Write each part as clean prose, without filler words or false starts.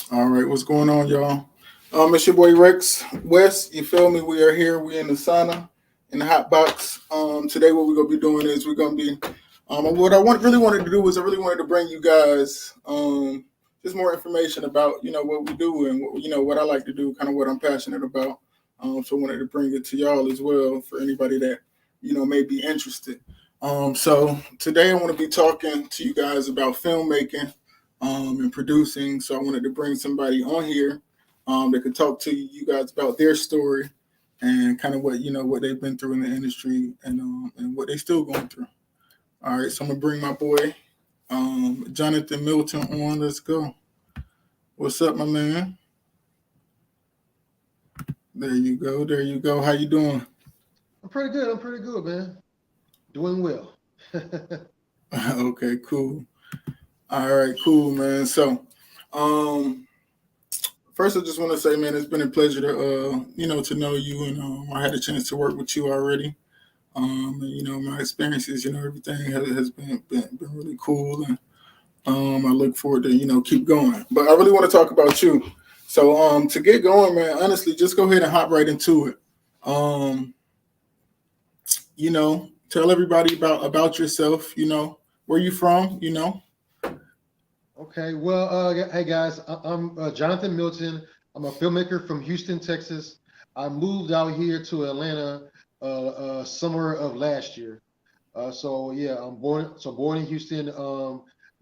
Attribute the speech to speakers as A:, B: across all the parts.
A: All right, what's going on, y'all? It's your boy Rex West. You feel me? We are here. We in the sauna, in the hot box. Today what we're gonna be doing is we're gonna be. What really wanted to do was I really wanted to bring you guys just more information about what we do and what I like to do, kind of what I'm passionate about. So I wanted to bring it to y'all as well for anybody that may be interested. So today I want to be talking to you guys about filmmaking and producing. So I wanted to bring somebody on here that could talk to you guys about their story and kind of what they've been through in the industry and what they're still going through. All right, so I'm gonna bring my boy Jonathan Milton on. Let's go. What's up, my man? There you go. There you go. How you doing?
B: I'm pretty good. I'm pretty good, man. Doing well.
A: Okay, cool. All right, cool, man. So, um, first, I just want to say, man, it's been a pleasure to to know you, and I had a chance to work with you already. And, my experiences, everything has been really cool, and I look forward to keep going. But I really want to talk about you. So, to get going, man, honestly, just go ahead and hop right into it. Um, tell everybody about yourself. Where you from.
B: Okay. Well, hey guys, I'm Jonathan Milton. I'm a filmmaker from Houston, Texas. I moved out here to Atlanta summer of last year. So yeah, I'm born in Houston.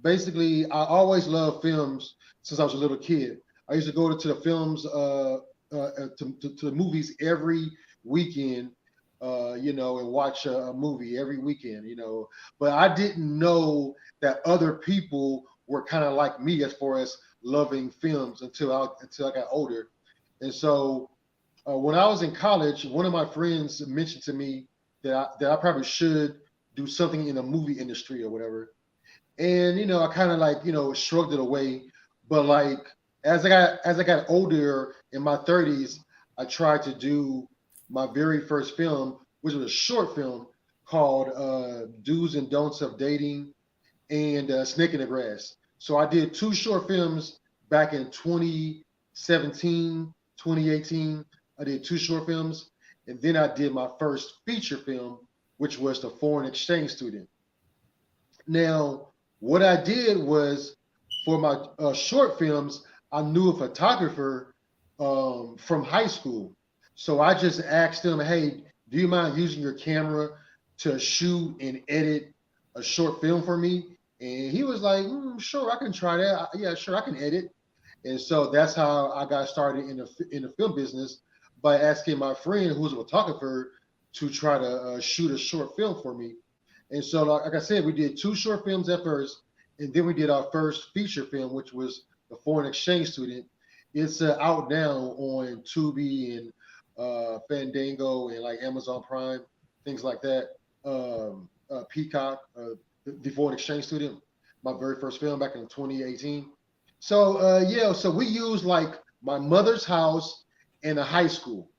B: Basically, I always loved films since I was a little kid. I used to go to the films, to the movies every weekend, and watch a movie every weekend. But I didn't know that other people were kind of like me as far as loving films until I got older. And so when I was in college, one of my friends mentioned to me that I probably should do something in the movie industry or whatever. And I kind of like shrugged it away. But like as I got older in my 30s, I tried to do my very first film, which was a short film called "Do's and Don'ts of Dating" and "Snake in the Grass." So I did two short films back in 2017, 2018. I did two short films, and then I did my first feature film, which was The Foreign Exchange Student. Now, what I did was for my short films, I knew a photographer from high school. So I just asked him, hey, do you mind using your camera to shoot and edit a short film for me? And he was like, sure, I can try that. Yeah, sure, I can edit. And so that's how I got started in the film business by asking my friend, who's a photographer, to try to shoot a short film for me. And so, like I said, we did two short films at first, and then we did our first feature film, which was The Foreign Exchange Student. It's out now on Tubi and Fandango and like Amazon Prime, things like that. Peacock, The Foreign Exchange Student, my very first film back in 2018. So yeah, so we used like my mother's house and a high school.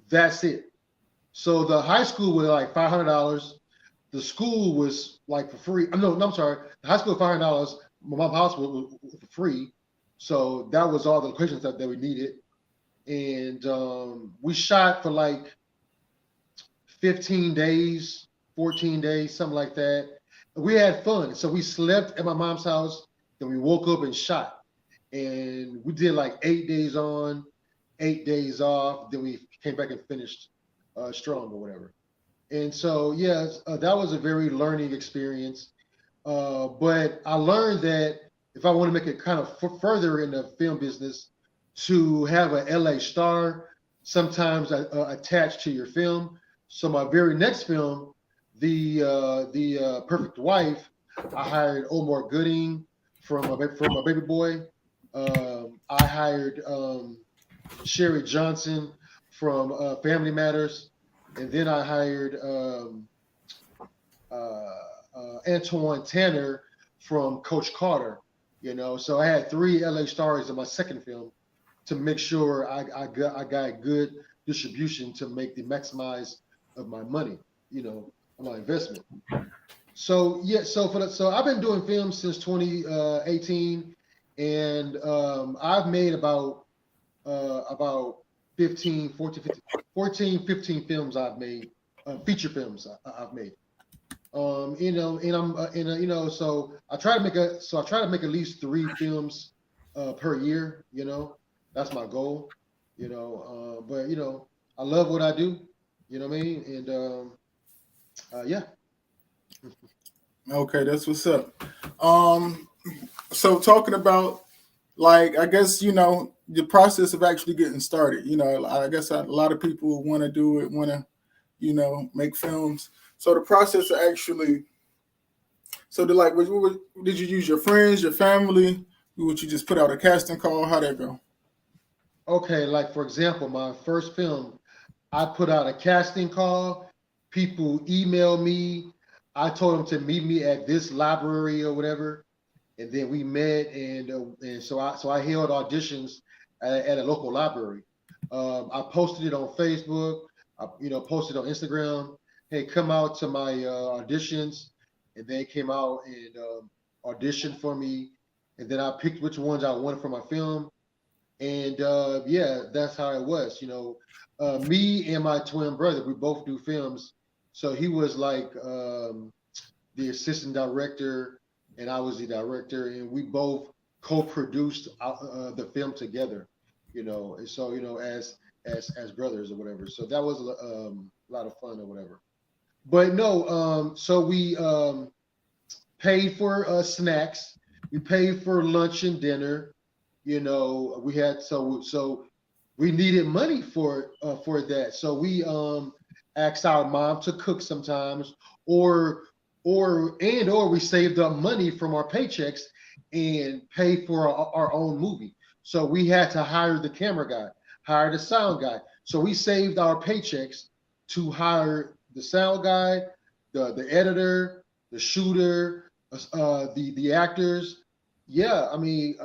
B: That's it. So the high school was like $500. The school was like for free. No, I'm sorry. The high school was $500. My house was for free. So that was all the locations that we needed. And we shot for like 15 days, 14 days, something like that. We had fun. So we slept at my mom's house. Then we woke up and shot. And we did like 8 days on, 8 days off. Then we came back and finished strong or whatever. And so, yeah, that was a very learning experience. But I learned that if I want to make it kind of further in the film business, to have an LA star sometimes attached to your film. So my very next film, the Perfect Wife, I hired Omar Gooding from a Baby Boy. I hired Sherry Johnson from Family Matters, and then I hired uh, Antoine Tanner from Coach Carter. So I had three LA stars in my second film to make sure I got good distribution to make the maximize of my money, of my investment. So yeah, so I've been doing films since 2018, and I've made about 15, 14, 15, 14, 15 films I've made, feature films I've made. And I'm so I try to make at least 3 films per year. That's my goal. But I love what I do. You know what I mean? And yeah.
A: Okay, that's what's up. Um, so talking about like I guess the process of actually getting started. I guess a lot of people want to do it, want to make films. So the process of actually, so the like, did you use your friends, your family? Would you just put out a casting call? How that go?
B: Okay, like for example, my first film, I put out a casting call. People emailed me. I told them to meet me at this library or whatever, and then we met, and so I held auditions at a local library. I posted it on Facebook. I posted on Instagram. Hey, come out to my auditions, and they came out and auditioned for me, and then I picked which ones I wanted for my film, and yeah, that's how it was. Me and my twin brother, we both do films, so he was like the assistant director, and I was the director, and we both co-produced the film together. And so as brothers or whatever. So that was a lot of fun or whatever. But no, so we paid for snacks, we paid for lunch and dinner. We had so we needed money for that. So we asked our mom to cook sometimes, or or we saved up money from our paychecks and pay for our own movie. So we had to hire the camera guy, hire the sound guy. So we saved our paychecks to hire the sound guy, the editor, the shooter, the actors. Yeah, I mean,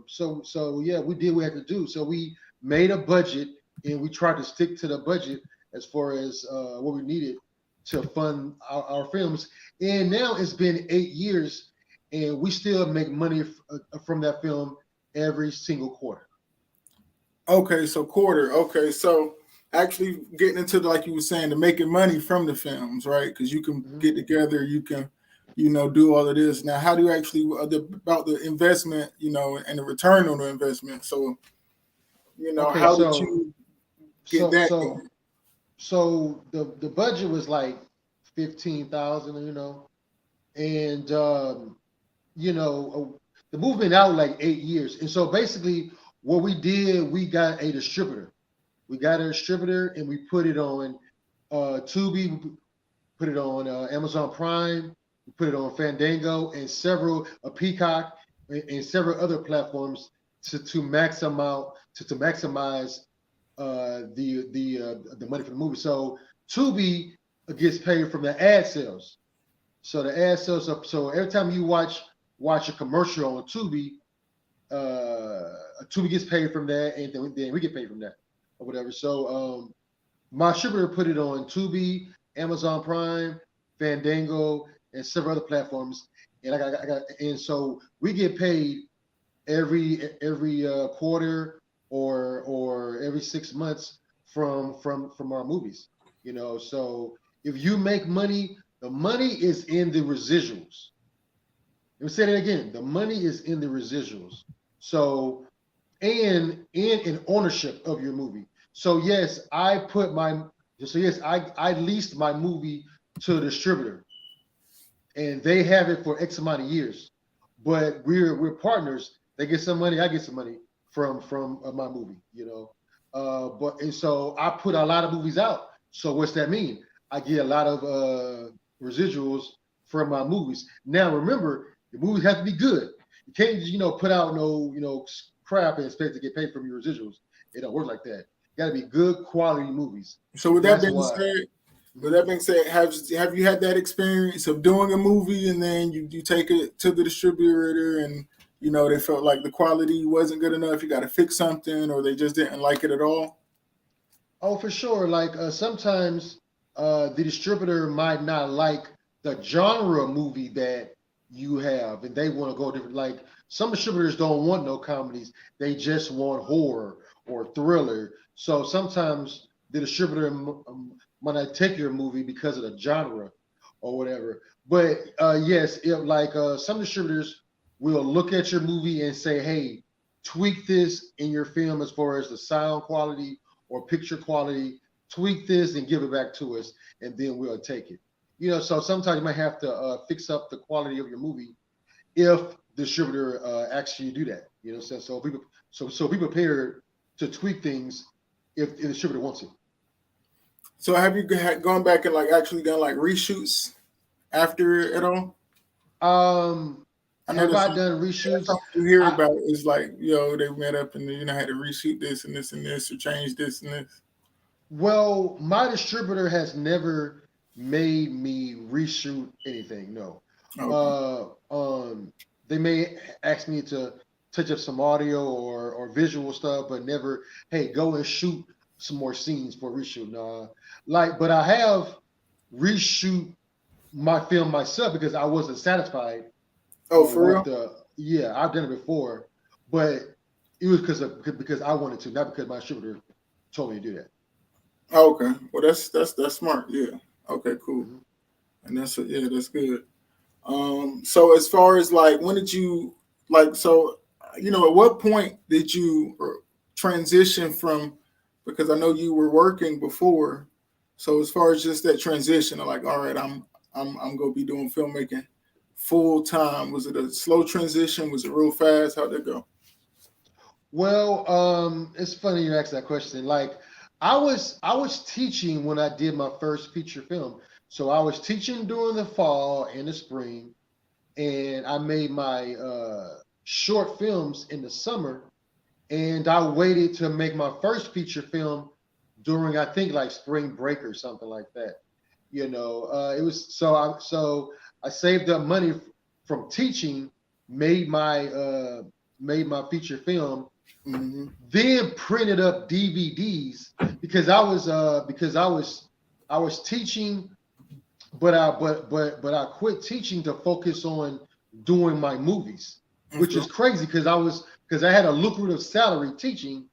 B: so yeah, we did what we had to do. So we made a budget, and we tried to stick to the budget as far as what we needed to fund our films. And now it's been 8 years, and we still make money from that film every single quarter.
A: Okay, so quarter. Okay, so actually getting into like you were saying, the making money from the films, right? Because you can
B: Mm-hmm.
A: get together, you can, do all of this. Now, how do you actually about the investment, and the return on the investment? So,
B: Okay,
A: how did
B: so
A: you get
B: so
A: that
B: so
A: going?
B: so the budget was like 15,000, and the movie been out like 8 years, and so basically what we did, we got a distributor. We got a distributor, and we put it on Tubi, we put it on Amazon Prime, we put it on Fandango, and several Peacock, and several other platforms to maximize the money for the movie. So Tubi gets paid from the ad sales. So the ad sales up. So every time you watch a commercial on Tubi, Tubi gets paid from that, and then we get paid from that or whatever. So my distributor put it on Tubi, Amazon Prime, Fandango, and several other platforms. And and so we get paid every quarter or every 6 months from our movies. So if you make money, the money is in the residuals. Let me say that again. The money is in the residuals. So and in ownership of your movie. So yes, I leased my movie to a distributor, and they have it for X amount of years. But we're partners. They get some money, I get some money from my movie. But and so I put a lot of movies out. So what's that mean? I get a lot of residuals from my movies. Now remember, the movies have to be good. You can't just put out no crap and expect to get paid from your residuals. It don't work like that. Got to be good quality movies,
A: So with
B: and
A: that
B: that's
A: being
B: why.
A: said, with
B: Mhm.
A: that being said, have you had that experience of doing a movie and then you take it to the distributor and they felt like the quality wasn't good enough, you got to fix something, or they just didn't like it at all?
B: Oh, for sure. Like sometimes the distributor might not like the genre movie that you have, and they want to go different. Like some distributors don't want no comedies; they just want horror or thriller. So sometimes the distributor might not take your movie because of the genre or whatever. But yes, if like some distributors will look at your movie and say, "Hey, tweak this in your film as far as the sound quality or picture quality. Tweak this and give it back to us, and then we'll take it." So sometimes you might have to fix up the quality of your movie if the distributor asks you to do that. So be prepared to tweak things if the distributor wants it.
A: So have you gone back and like actually done like reshoots after it all?
B: Um,
A: I know
B: have
A: that's
B: I done reshoots?
A: something you hear
B: I
A: about is like, they met up and had to reshoot this and this and this or change this and this.
B: Well, my distributor has never made me reshoot anything. No.
A: Okay.
B: Uh, um, they may ask me to touch up some audio or visual stuff, but never, hey, go and shoot some more scenes for reshoot. No, but I have reshoot my film myself because I wasn't satisfied
A: Oh, for
B: with
A: real?
B: the. Yeah, I've done it before, but it was because I wanted to, not because my distributor told me to do that.
A: Oh, okay. Well, that's smart. Yeah. Okay. Cool.
B: Mhm.
A: And that's good. So as far as like, when did you like? So, at what point did you transition from? Because I know you were working before. So as far as just that transition, like, all right, I'm gonna be doing filmmaking full time. Was it a slow transition? Was it real fast? How'd that go?
B: Well, it's funny you asked that question. Like, I was teaching when I did my first feature film. So I was teaching during the fall and the spring, and I made my short films in the summer. And I waited to make my first feature film during, I think, like spring break or something like that. It was so I saved up money from teaching, made my uh, made my feature film,
A: Mm-hmm.
B: then printed up DVDs because I was teaching, but I quit teaching to focus on doing my movies, which
A: Okay.
B: is crazy because I had a lucrative salary teaching,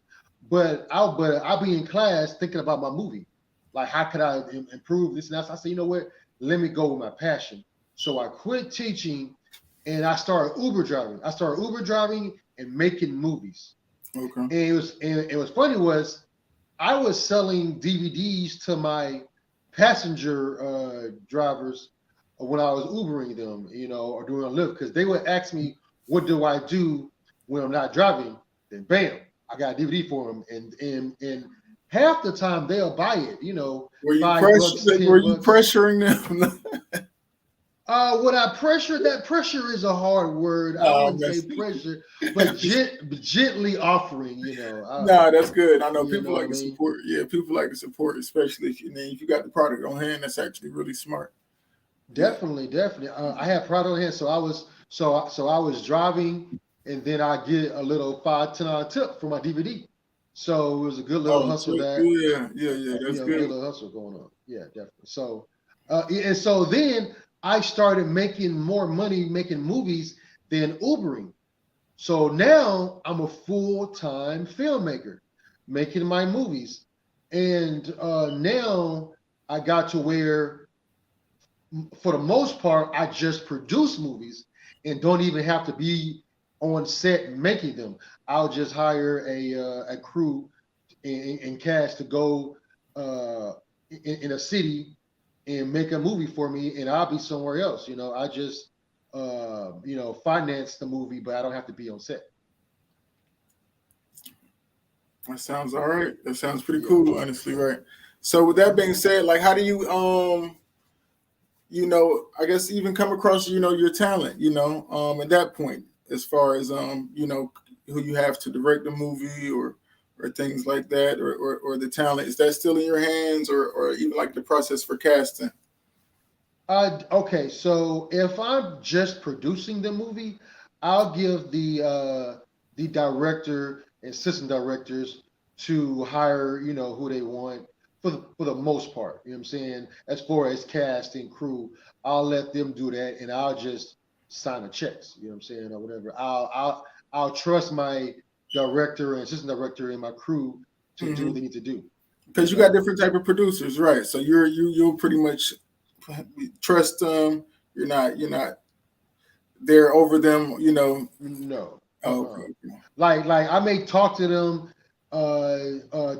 B: but I'll be in class thinking about my movie, like how could I improve this and that. So I said, you know what? Let me go with my passion. So I quit teaching and I started Uber driving. I started Uber driving and making movies.
A: Okay.
B: And what's funny was I was selling DVDs to my passenger drivers when I was Ubering them, or doing a lift, because they would ask me, "What do I do when I'm not driving?" Then, bam, I got a DVD for them, and half the time they'll buy it,
A: Were you
B: $5,
A: were
B: ten
A: you
B: bucks.
A: pressuring them?
B: Would I pressure? That pressure is a hard word. I
A: No, I'm
B: wouldn't say
A: messing.
B: pressure, but gently offering,
A: No, that's good. I know
B: you
A: people
B: know what
A: like
B: I
A: to
B: mean.
A: support. Yeah, people like to support, especially if you got the product on hand. That's actually really smart. Yeah.
B: Definitely, definitely. I had product on hand, so I was driving, and then I get a little $5-10 tip for my DVD. So it was a good little
A: Oh,
B: hustle
A: sweet.
B: that
A: Yeah, yeah, yeah. That's
B: good
A: good.
B: little hustle going on. Yeah, definitely. So, and so then I started making more money making movies than Ubering. So now I'm a full-time filmmaker making my movies, and now I got to where for the most part, I just produce movies and don't even have to be on set making them. I'll just hire a crew and cast to go in a city and make a movie for me, and I'll be somewhere else. I just finance the movie, but I don't have to be on set.
A: That sounds all right. That sounds pretty
B: Yeah.
A: cool, honestly, right? So with that being said, like, how do you I guess even come across, your talent, at that point, as far as who you have to direct the movie or things like that, or the talent, is that still in your hands, or even like the process for casting?
B: Okay, so if I'm just producing the movie, I'll give the director and assistant directors to hire, who they want for the most part. You know what I'm saying? As far as cast and crew, I'll let them do that, and I'll just sign the checks. You know what I'm saying, or whatever. I'll trust my director and assistant director and my crew to do what
A: Hmm.
B: they need to do. You
A: Because you got
B: know,
A: different type of producers, right? So you'll pretty much trust them. You're not there over them.
B: no.
A: Oh, okay, okay.
B: Like I may talk to them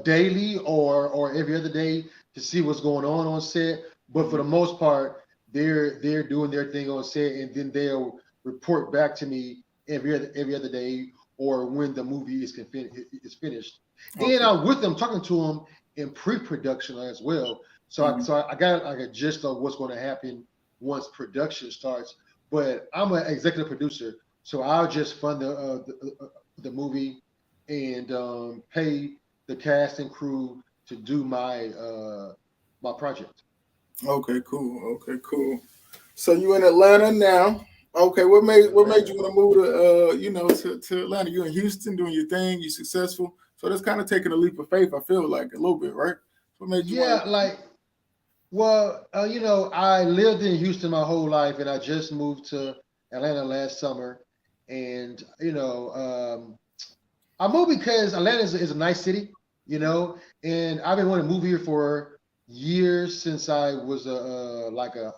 B: daily or every other day to see what's going on set, but for
A: Mhm.
B: the most part, they're doing their thing on set, and then they'll report back to me every other day or when the movie is finished. And
A: Okay.
B: I'm with them talking to them in pre-production as well. So I,
A: Mhm.
B: so I got like a gist of what's going to happen once production starts. But I'm an executive producer, so I'll just fund the movie and pay the cast and crew to do my project.
A: Okay, cool. Okay, cool. So you in Atlanta now? Okay, what made
B: Atlanta.
A: you want to move to to Atlanta? You in Houston doing your thing. You successful. So that's kind of taking a leap of faith. I feel like a little bit, right? What made you want
B: Yeah, like well, I lived in Houston my whole life, and I just moved to Atlanta last summer, and I moved because Atlanta is a nice city, and I've been wanting to move here for years since I was like a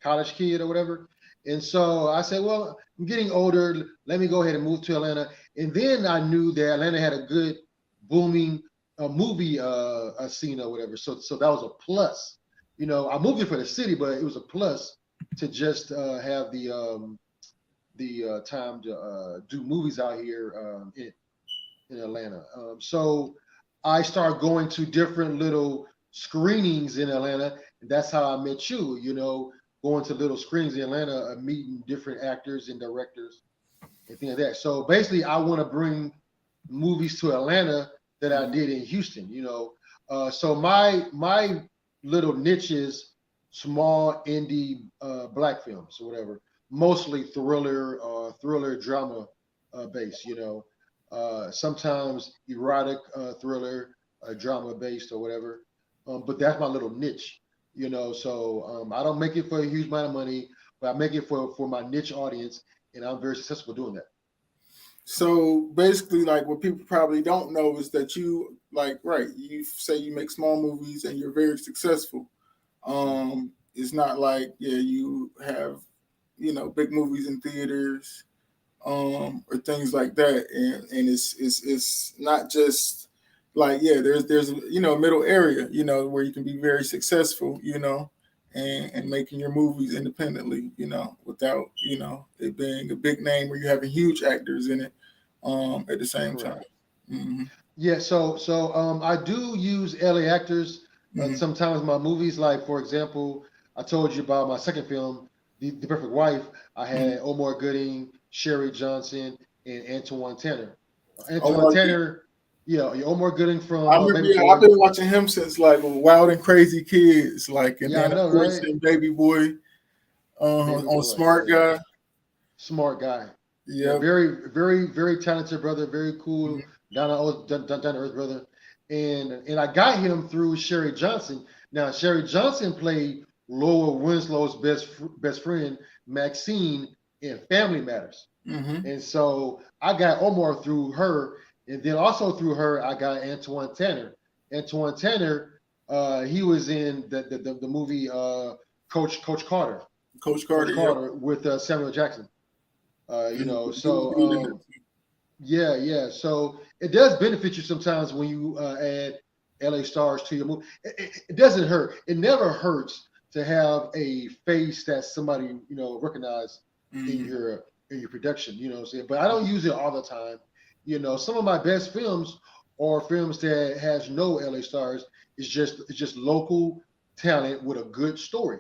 B: college kid or whatever. And so I said, well, I'm getting older. Let me go ahead and move to Atlanta. And then I knew that Atlanta had a good booming movie scene or whatever. So that was a plus. I moved here for the city, but it was a plus to just have the time to do movies out here in Atlanta. So I started going to different little screenings in Atlanta, and that's how I met you. Going to little screenings in Atlanta, meeting different actors and directors and things like that. So basically, I want to bring movies to Atlanta that I
A: to?
B: did in Houston. So my little niche is small indie black films or whatever, mostly thriller drama based. Sometimes erotic thriller drama based or whatever. But that's my little niche. So I don't make it for a huge amount of money, but I make it for my niche audience, and I'm very successful doing that.
A: So basically, like what people probably don't know is that you like right. You say you make small movies and you're very successful. It's not like you have big movies in theaters or things like that, and it's not just like there's a middle area where you can be very successful and making your movies independently without it being a big name where you're having huge actors in it at the same time.
B: Correct.
A: Hmm.
B: Yeah, so I do use LA actors
A: Hmm.
B: sometimes in my movies. Like for example, I told you about my second film, The Perfect Wife. I
A: Hmm.
B: had Omar Gooding, Sherry Johnson, and Antoine Tanner. Antoine
A: Omar,
B: Tanner, yeah, Omar Gooding
A: I
B: from
A: remember,
B: Baby
A: yeah, I've
B: Boy.
A: been watching him since like Wild and Crazy Kids, like, and
B: Yeah, I
A: then of
B: know,
A: course
B: right?
A: in Baby Boy,
B: Baby
A: on
B: Boy,
A: Smart
B: yeah,
A: Guy.
B: smart guy. Yeah,
A: Yep.
B: very, very, very talented brother. Very cool,
A: Hmm.
B: down to earth brother. And I got him through Sherry Johnson. Now Sherry Johnson played Lola Winslow's best friend Maxine in Family Matters,
A: Hmm.
B: and so I got Omar through her, and then also through her I got Antoine Tanner. Antoine Tanner, he was in the movie Coach Carter.
A: Coach
B: Coach
A: Carter. Yep.
B: Carter with Samuel Jackson.
A: He was good in
B: So yeah, yeah. So it does benefit you sometimes when you add LA stars to your movie. It doesn't hurt. It never hurts to have a face that somebody recognize in
A: that.
B: your production. You know what I'm saying? But I don't use it all the time. Some of my best films are films that has no LA stars. It's just local talent with a good story,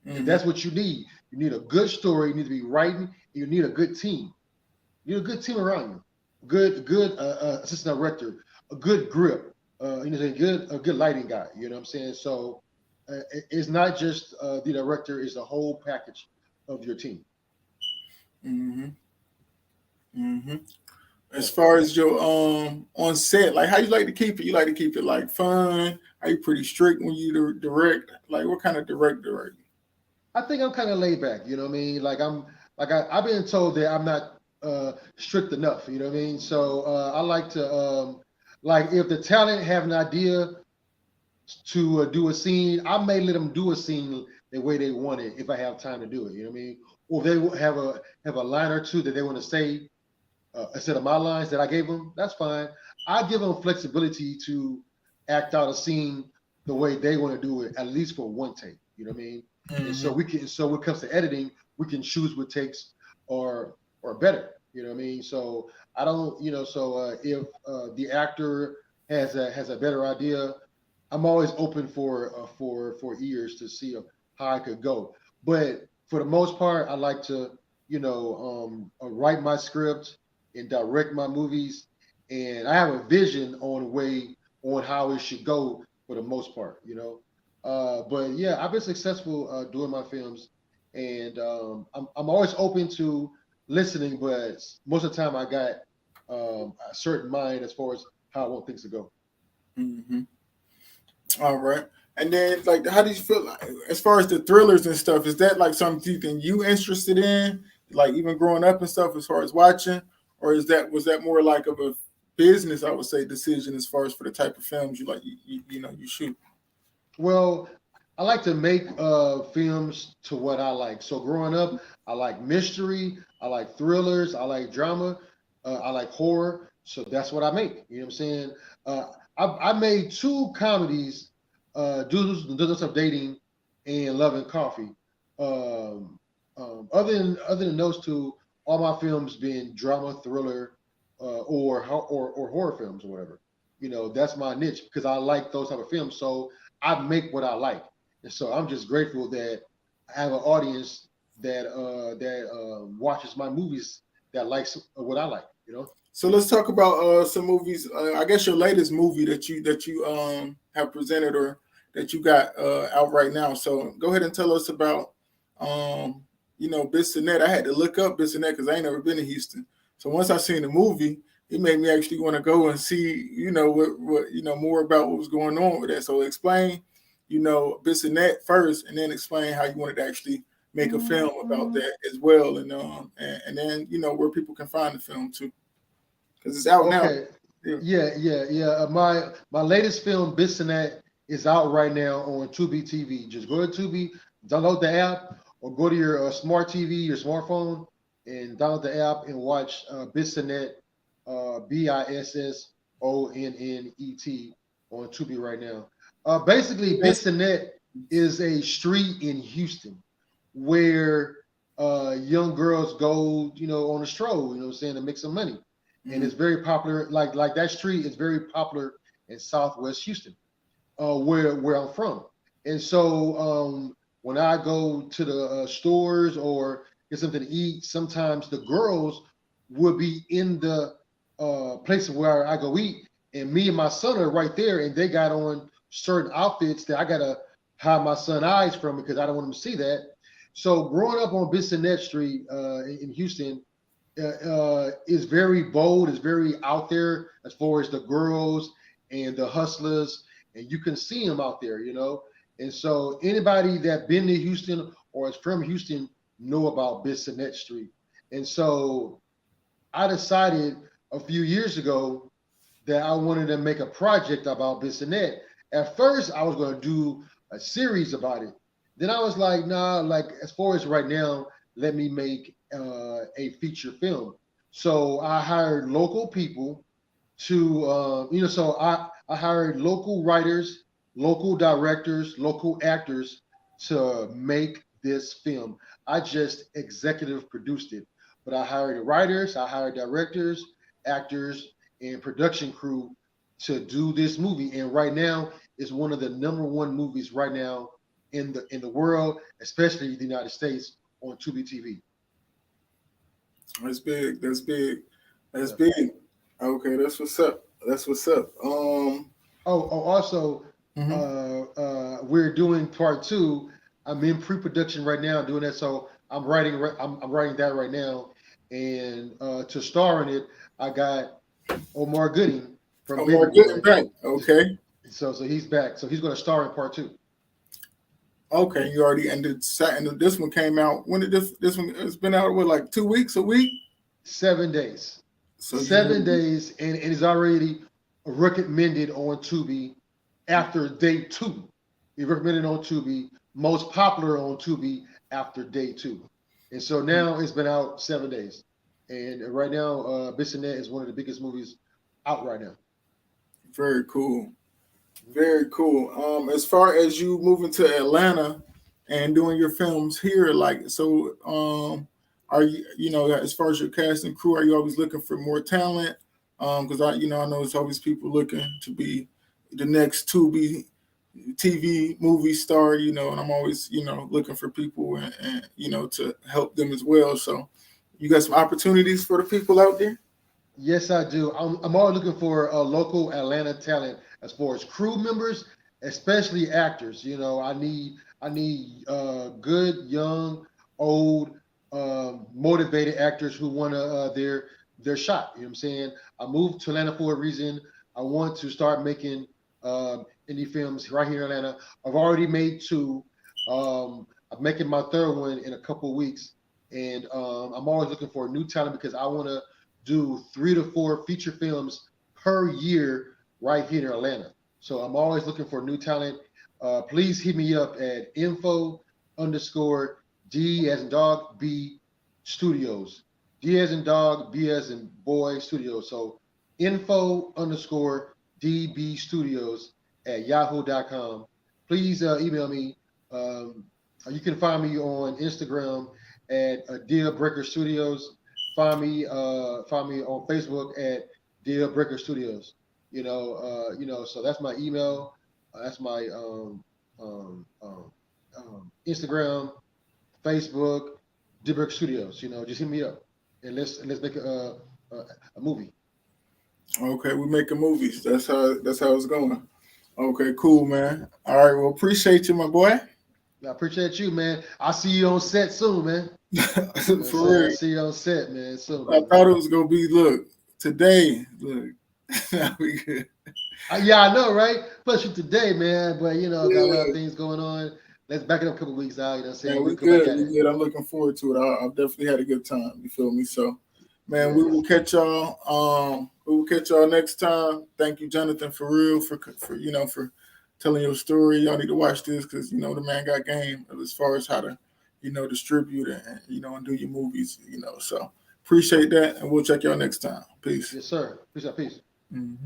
B: and
A: Hmm.
B: that's what you need. You need a good story. You need to be writing. And you need a good team. You need a good team around you. Good assistant director, a good grip. A good lighting guy. You know what I'm saying? So it's not just the director; it's the whole package of your team.
A: Hmm. Hmm. As
B: Yeah.
A: far as your on set, like how you like to keep it? You like to keep it like fun? Are you pretty strict when you direct? Like what kind of director are you?
B: I think I'm kind of laid back. You know what I mean? I've been told that I'm not strict enough. You know what I mean? So I like to like if the talent have an idea to do a scene, I may let them do a scene the way they want it if I have time to do it. You know what I mean? Or if they have a line or two that they want to say instead of my lines that I gave them, that's fine. I give them flexibility to act out a scene the way they want to do it, at least for one take. You know what I mean? And so
A: Hmm.
B: we can. So when it comes to editing, we can choose what takes or better. You know what I mean? So I don't. So if the actor has a better idea, I'm always open for ears to see how I could go. But for the most part, I like to write my script and direct my movies, and I have a vision on how it should go for the most part. But yeah, I've been successful doing my films, and I'm always open to listening, but most of the time I got a certain mind as far as how I want things to go.
A: Hmm. All right. And then, like, how do you feel like, as far as the thrillers and stuff? Is that like something you interested in, like even growing up and stuff, as far as watching, or was that more like of a business, I would say, decision as far as for the type of films you like, you shoot?
B: Well, I like to make films to what I like. So growing up, I like mystery, I like thrillers, I like drama, I like horror. So that's what I make. You know what I'm saying? Uh, I made two comedies, Doodles of Dating and Love and Coffee. Um, other than those two, all my films being drama, thriller, or horror films or whatever. That's my niche because I like those type of films. So I make what I like, and so I'm just grateful that I have an audience that watches my movies that likes what I like.
A: So let's talk about some movies. I guess your latest movie that you have presented or that you got out right now. So go ahead and tell us about um, Bissonnette. I had to look up Bissonnette because I ain't never been to Houston. So once I seen the movie, it made me actually want to go and see what more about what was going on with that. So explain Bissonnette first, and then explain how you wanted to actually make a film about that as well, and then where people can find the film too because it's out now.
B: Okay.
A: Yeah.
B: Yeah. My latest film, Bissonnette, is out right now on Tubi TV. Just go to Tubi, download the app, or go to your smart TV, your smartphone, and download the app and watch Bissonnette, Bissonnet on Tubi right now. Basically,
A: That's,
B: Bissonnette is a street in Houston where young girls go, on a stroll, what I'm saying, to make some money, and
A: mm,
B: it's very popular. Like that street is very popular in Southwest Houston, where I'm from. And so when I go to the stores or get something to eat, sometimes the girls would be in the place where I go eat, and me and my son are right there, and they got on certain outfits that I gotta hide my son eyes from because I don't want him to see that. So growing up on Bissonnette Street in Houston, is very bold, is very out there as far as the girls and the hustlers, and you can see them out there. And so anybody that been to Houston or is from Houston know about Bissonnette Street. And so I decided a few years ago that I wanted to make a project about Bissonnette. At first, I was going to do a series about it. Then I was like, nah, like as far as right now, let me make a feature film. So I hired local people to, so I hired local writers, local directors, local actors to make this film. I just executive produced it, but I hired the writers, I hired directors, actors, and production crew to do this movie. And right now, it's one of the number one movies right now in the world, especially the United States, on Tubi TV.
A: that's big. That's big. That's
B: Yeah.
A: big. Okay, that's what's up. That's what's up.
B: Also,
A: Mhm.
B: we're doing part two. I'm in pre-production right now, doing that. So I'm writing that right now, and to star in it, I got Omar Gooding from
A: I'm more
B: Baby
A: getting
B: Boy.
A: back. Okay.
B: So he's back. So he's going to star in part two.
A: Okay, you already ended. And this one came out. When did this one? It's been out what, like 2 weeks, a week.
B: 7 days.
A: So you
B: 7 days, and it's already recommended on Tubi after day two. It's recommended on Tubi, most popular on Tubi after day two. And so now it's been out 7 days. And right now, Bissonnette is one of the biggest movies out right now.
A: very cool. Very cool. As far as you moving to Atlanta and doing your films here, like so, are you, as far as your cast and crew, are you always looking for more talent? Because I know it's always people looking to be the next to be TV movie star, and I'm always, looking for people and to help them as well. So, you got some opportunities for the people out there.
B: Yes, I do. I'm always looking for local Atlanta talent as far as crew members, especially actors. I need good, young, old, motivated actors who want their shot. You know what I'm saying? I moved to Atlanta for a reason. I want to start making indie films right here in Atlanta. I've already made two. I'm making my third one in a couple of weeks, and I'm always looking for new talent because I want to do 3 to 4 feature films per year right here in Atlanta. So I'm always looking for new talent. Please hit me up at info underscore D as in dog B studios. D as in dog, B as in boy studios. So info underscore DB studios at yahoo.com. Please email me. Um, you can find me on Instagram at Deal Breaker Studios. Find me on Facebook at Deal Breaker Studios. So that's my email. That's my Instagram, Facebook, Deal Breaker Studios. Just hit me up and let's make a movie.
A: Okay, we making movies. That's how it's going. Okay, cool, man. All right, well, appreciate you, my boy.
B: I appreciate you, man. I'll see you on set soon, man. You know what I'm
A: For
B: saying? I'll
A: real.
B: see you on set, man, soon,
A: I
B: man.
A: thought it was gonna be look today. Look, we good.
B: Yeah, I know, right? Plus you today, man. But got a lot of
A: Yeah,
B: things going on. Let's back it up a couple weeks out. You know what I'm saying?
A: man,
B: We
A: we
B: can come back
A: good.
B: at
A: We
B: it.
A: good. I'm looking forward to it. I've definitely had a good time. You feel me? So, man, we will
B: Yes.
A: catch y'all. We will catch y'all next time. Thank you, Jonathan, for real, for telling your story. Y'all need to watch this because the man got game as far as how to distribute and and do your movies. So appreciate that, and we'll check y'all next time. Peace.
B: Yes, sir. Peace out. Peace.
A: Mhm.